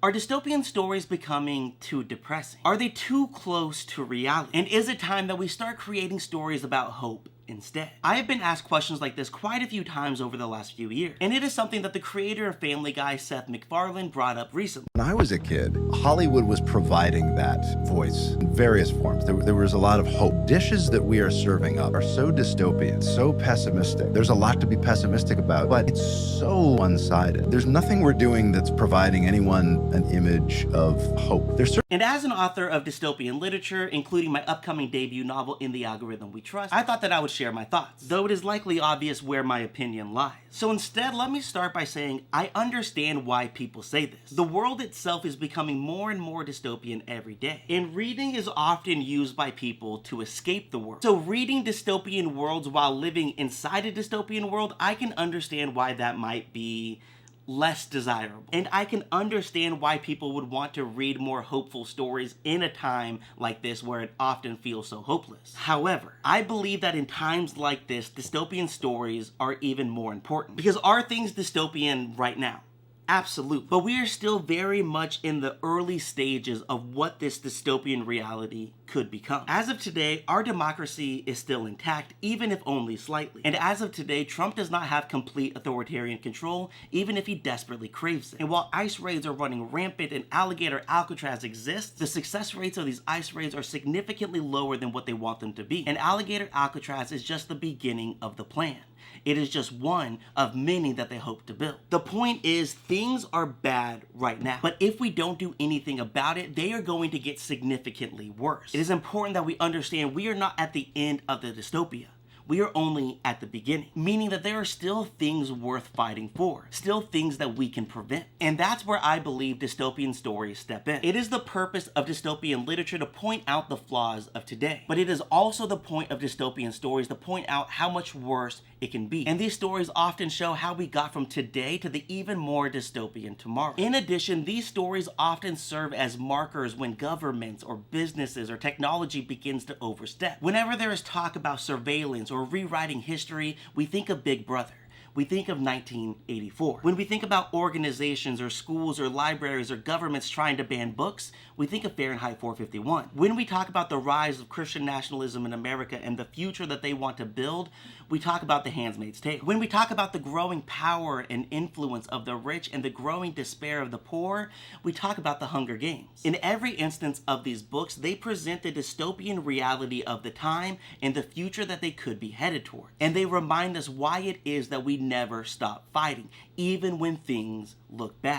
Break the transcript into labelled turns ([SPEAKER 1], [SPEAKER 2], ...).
[SPEAKER 1] Are dystopian stories becoming too depressing? Are they too close to reality? And is it time that we start creating stories about hope instead? I have been asked questions like this quite a few times over the last few years, and it is something that the creator of Family Guy, Seth MacFarlane, brought up recently.
[SPEAKER 2] When I was a kid, Hollywood was providing that voice in various forms. There was a lot of hope. Dishes that we are serving up are so dystopian, so pessimistic. There's a lot to be pessimistic about, but it's so one-sided. There's nothing we're doing that's providing anyone an image of hope.
[SPEAKER 1] And as an author of dystopian literature, including my upcoming debut novel, In the Algorithm We Trust, I thought that I would share my thoughts, though it is likely obvious where my opinion lies. So instead, let me start by saying I understand why people say this. The world itself is becoming more and more dystopian every day, and reading is often used by people to escape the world. So reading dystopian worlds while living inside a dystopian world, I can understand why that might be less desirable. And I can understand why people would want to read more hopeful stories in a time like this where it often feels so hopeless. However, I believe that in times like this, dystopian stories are even more important. Because are things dystopian right now? Absolutely. But we are still very much in the early stages of what this dystopian reality could become. As of today, our democracy is still intact, even if only slightly. And as of today, Trump does not have complete authoritarian control, even if he desperately craves it. And while ICE raids are running rampant and alligator Alcatraz exists, the success rates of these ICE raids are significantly lower than what they want them to be. And alligator Alcatraz is just the beginning of the plan. It is just one of many that they hope to build. The point is, things are bad right now. But if we don't do anything about it, they are going to get significantly worse. It is important that we understand we are not at the end of the dystopia. We are only at the beginning, meaning that there are still things worth fighting for, still things that we can prevent. And that's where I believe dystopian stories step in. It is the purpose of dystopian literature to point out the flaws of today, but it is also the point of dystopian stories to point out how much worse it can be. And these stories often show how we got from today to the even more dystopian tomorrow. In addition, these stories often serve as markers when governments or businesses or technology begins to overstep. Whenever there is talk about surveillance or rewriting history, we think of Big Brother. We think of 1984. When we think about organizations or schools or libraries or governments trying to ban books, we think of Fahrenheit 451. When we talk about the rise of Christian nationalism in America and the future that they want to build, we talk about The Handmaid's Tale. When we talk about the growing power and influence of the rich and the growing despair of the poor, we talk about The Hunger Games. In every instance of these books, they present the dystopian reality of the time and the future that they could be headed toward. And they remind us why it is that we never stop fighting, even when things look bad.